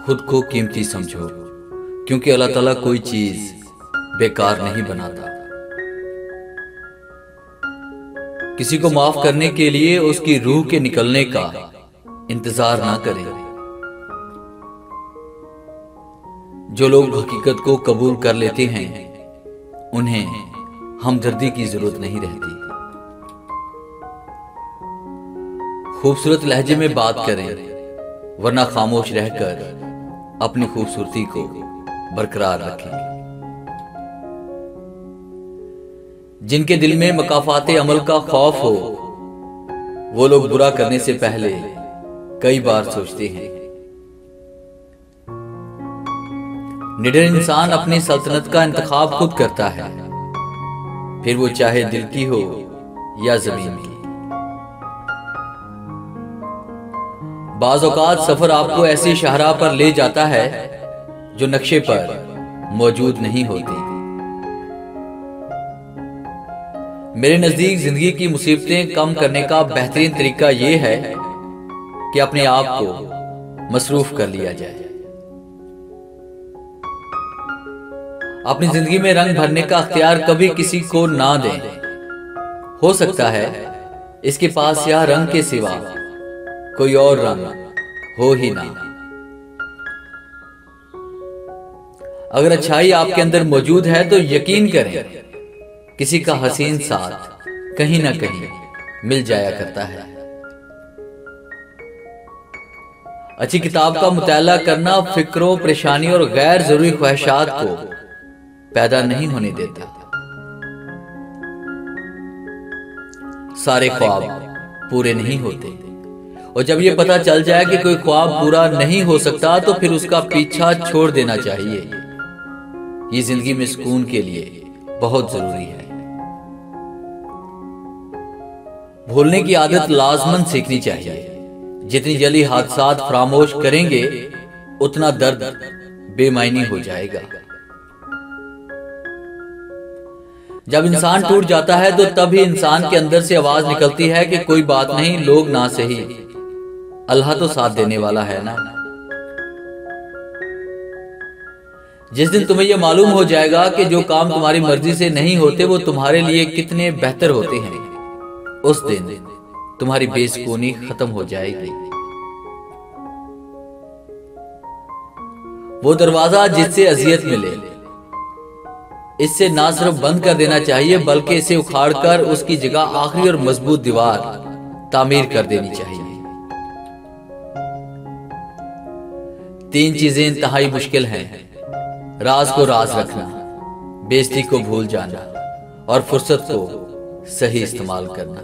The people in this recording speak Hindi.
खुद को कीमती समझो, क्योंकि अल्लाह ताला कोई चीज बेकार नहीं बनाता। किसी को माफ करने के लिए उसकी रूह के निकलने का इंतजार ना करें। जो लोग हकीकत को कबूल कर लेते हैं उन्हें हमदर्दी की जरूरत नहीं रहती। खूबसूरत लहजे में बात करें, वरना खामोश रहकर अपनी खूबसूरती को बरकरार रखें। जिनके दिल में मकाफाते अमल का खौफ हो, वो लोग बुरा करने से पहले कई बार सोचते हैं। निडर इंसान अपनी सल्तनत का इंतखाब खुद करता है, फिर वो चाहे दिल की हो या जमीन की। बाज़ औक़ात सफर आपको ऐसी शाहराह पर ले जाता है जो नक्शे पर मौजूद नहीं होती। मेरे नजदीक जिंदगी की मुसीबतें कम करने का बेहतरीन तरीका यह है कि अपने आप को मसरूफ कर लिया जाए। अपनी जिंदगी में रंग भरने का अख्तियार कभी किसी को ना दें। हो सकता है इसके पास या रंग के सिवा कोई और रंग हो ही ना। अगर अच्छाई आपके अंदर मौजूद है तो यकीन करें किसी का हसीन साथ कहीं ना कहीं मिल जाया करता है। अच्छी किताब का मुताला करना फिक्रों, परेशानी और गैर जरूरी ख्वाहिशात को पैदा नहीं होने देता। सारे ख्वाब पूरे नहीं होते, और जब यह पता चल जाए कि कोई ख्वाब पूरा नहीं हो सकता तो फिर उसका पीछा छोड़ देना चाहिए। ये जिंदगी में सुकून के लिए बहुत जरूरी है। भूलने की आदत लाजमन सीखनी चाहिए। जितनी जल्दी हादसात फरामोश करेंगे उतना दर्द बेमायनी हो जाएगा। जब इंसान टूट जाता है तो तब ही इंसान के अंदर से आवाज निकलती है कि कोई बात नहीं, लोग ना सही, अल्लाह तो साथ देने वाला है ना। जिस दिन तुम्हें यह मालूम हो जाएगा कि जो काम तुम्हारी मर्जी से नहीं होते वो तुम्हारे लिए कितने बेहतर होते हैं, उस दिन तुम्हारी बेसुकूनी खत्म हो जाएगी। वो दरवाजा जिससे अजियत मिले, इससे ना सिर्फ बंद कर देना चाहिए बल्कि इसे उखाड़कर उसकी जगह आखिरी और मजबूत दीवार तामीर कर देनी चाहिए। 3 चीजें इंतहाई मुश्किल हैं: राज को राज रखना, बेइज्जती को भूल जाना और फुर्सत को सही इस्तेमाल करना।